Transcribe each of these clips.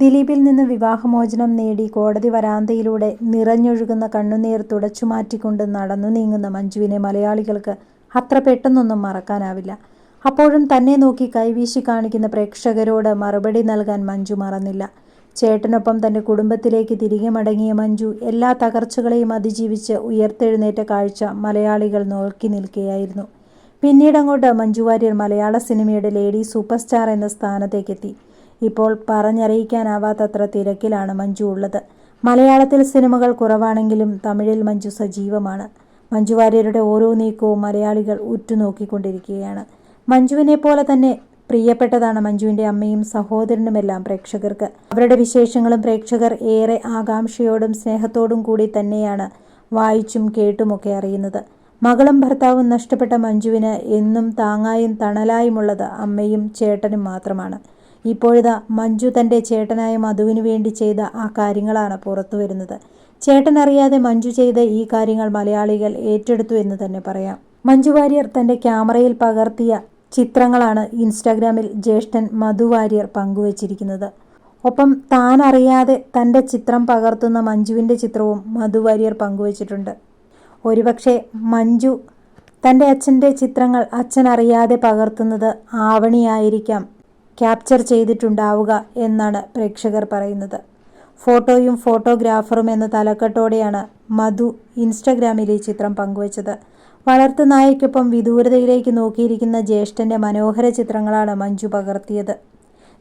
ദിലീപിൽ നിന്ന് വിവാഹമോചനം നേടി കോടതി വരാന്തയിലൂടെ നിറഞ്ഞൊഴുകുന്ന കണ്ണുനീർ തുടച്ചുമാറ്റിക്കൊണ്ട് നടന്നു നീങ്ങുന്ന മഞ്ജുവിനെ മലയാളികൾക്ക് അത്ര പെട്ടെന്നൊന്നും മറക്കാനാവില്ല. അപ്പോഴും തന്നെ നോക്കി കൈവീശി കാണിക്കുന്ന പ്രേക്ഷകരോട് മറുപടി നൽകാൻ മഞ്ജു മറന്നില്ല. ചേട്ടനൊപ്പം തൻ്റെ കുടുംബത്തിലേക്ക് തിരികെ മടങ്ങിയ മഞ്ജു എല്ലാ തകർച്ചകളെയും അതിജീവിച്ച് ഉയർത്തെഴുന്നേറ്റ കാഴ്ച മലയാളികൾ നോക്കി നിൽക്കുകയായിരുന്നു. പിന്നീടങ്ങോട്ട് മഞ്ജു വാര്യർ മലയാള സിനിമയുടെ ലേഡി സൂപ്പർ സ്റ്റാർ എന്ന സ്ഥാനത്തേക്കെത്തി. ഇപ്പോൾ പറഞ്ഞറിയിക്കാനാവാത്തത്ര തിരക്കിലാണ് മഞ്ജു ഉള്ളത്. മലയാളത്തിൽ സിനിമകൾ കുറവാണെങ്കിലും തമിഴിൽ മഞ്ജു സജീവമാണ്. മഞ്ജു വാര്യരുടെ ഓരോ നീക്കവും മലയാളികൾ ഉറ്റുനോക്കിക്കൊണ്ടിരിക്കുകയാണ്. മഞ്ജുവിനെ പോലെ തന്നെ പ്രിയപ്പെട്ടതാണ് മഞ്ജുവിൻ്റെ അമ്മയും സഹോദരനുമെല്ലാം പ്രേക്ഷകർക്ക്. അവരുടെ വിശേഷങ്ങളും പ്രേക്ഷകർ ഏറെ ആകാംക്ഷയോടും സ്നേഹത്തോടും കൂടി തന്നെയാണ് വായിച്ചും കേട്ടുമൊക്കെ അറിയുന്നത്. മകളും ഭർത്താവും നഷ്ടപ്പെട്ട മഞ്ജുവിന് എന്നും താങ്ങായും തണലായുമുള്ളത് അമ്മയും ചേട്ടനും മാത്രമാണ്. ഇപ്പോഴിതാ മഞ്ജു തൻ്റെ ചേട്ടനായ മധുവിന് വേണ്ടി ചെയ്ത ആ കാര്യങ്ങളാണ് പുറത്തു വരുന്നത്. ചേട്ടൻ അറിയാതെ മഞ്ജു ചെയ്ത ഈ കാര്യങ്ങൾ മലയാളികൾ ഏറ്റെടുത്തു എന്ന് തന്നെ പറയാം. മഞ്ജു വാര്യർ തൻ്റെ ക്യാമറയിൽ പകർത്തിയ ചിത്രങ്ങളാണ് ഇൻസ്റ്റാഗ്രാമിൽ ജ്യേഷ്ഠൻ മധു വാര്യർ പങ്കുവച്ചിരിക്കുന്നത്. ഒപ്പം താൻ അറിയാതെ തൻ്റെ ചിത്രം പകർത്തുന്ന മഞ്ജുവിൻ്റെ ചിത്രവും മധു വാര്യർ പങ്കുവച്ചിട്ടുണ്ട്. ഒരുപക്ഷെ മഞ്ജു തൻ്റെ അച്ഛൻ്റെ ചിത്രങ്ങൾ അച്ഛൻ അറിയാതെ പകർത്തുന്നത് ആവണിയായിരിക്കാം ക്യാപ്ചർ ചെയ്തിട്ടുണ്ടാവുക എന്നാണ് പ്രേക്ഷകർ പറയുന്നത്. ഫോട്ടോയും ഫോട്ടോഗ്രാഫറും എന്ന തലക്കെട്ടോടെയാണ് മധു ഇൻസ്റ്റഗ്രാമിൽ ഈ ചിത്രം പങ്കുവച്ചത്. വളർത്തുനായയ്ക്കൊപ്പം വിദൂരതയിലേക്ക് നോക്കിയിരിക്കുന്ന ജ്യേഷ്ഠൻ്റെ മനോഹര ചിത്രങ്ങളാണ് മഞ്ജു പകർത്തിയത്.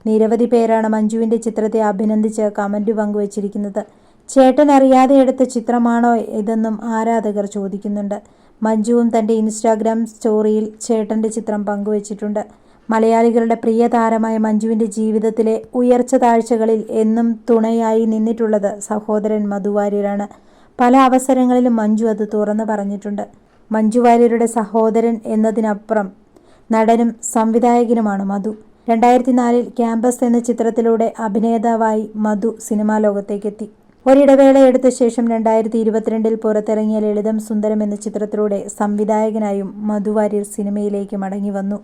നിരവധി പേരാണ് മഞ്ജുവിൻ്റെ ചിത്രത്തെ അഭിനന്ദിച്ച് കമൻറ്റ് പങ്കുവച്ചിരിക്കുന്നത്. ചേട്ടൻ അറിയാതെ എടുത്ത ചിത്രമാണോ ഇതെന്നും ആരാധകർ ചോദിക്കുന്നുണ്ട്. മഞ്ജുവും തൻ്റെ ഇൻസ്റ്റാഗ്രാം സ്റ്റോറിയിൽ ചേട്ടൻ്റെ ചിത്രം പങ്കുവച്ചിട്ടുണ്ട്. മലയാളികളുടെ പ്രിയ താരമായ മഞ്ജുവിൻ്റെ ജീവിതത്തിലെ ഉയർച്ച താഴ്ചകളിൽ എന്നും തുണയായി നിന്നിട്ടുള്ളത് സഹോദരൻ മധു വാര്യരാണ്. പല അവസരങ്ങളിലും മഞ്ജു അത് തുറന്നു പറഞ്ഞിട്ടുണ്ട്. മഞ്ജു വാര്യരുടെ സഹോദരൻ എന്നതിനപ്പുറം നടനും സംവിധായകനുമാണ് മധു. 2004 ക്യാമ്പസ് എന്ന ചിത്രത്തിലൂടെ അഭിനേതാവായി മധു സിനിമാ ലോകത്തേക്കെത്തി. ഒരിടവേള എടുത്ത ശേഷം 2022 പുറത്തിറങ്ങിയ ലളിതം സുന്ദരം എന്ന ചിത്രത്തിലൂടെ സംവിധായകനായും മധു വാര്യർ സിനിമയിലേക്ക് മടങ്ങി വന്നു.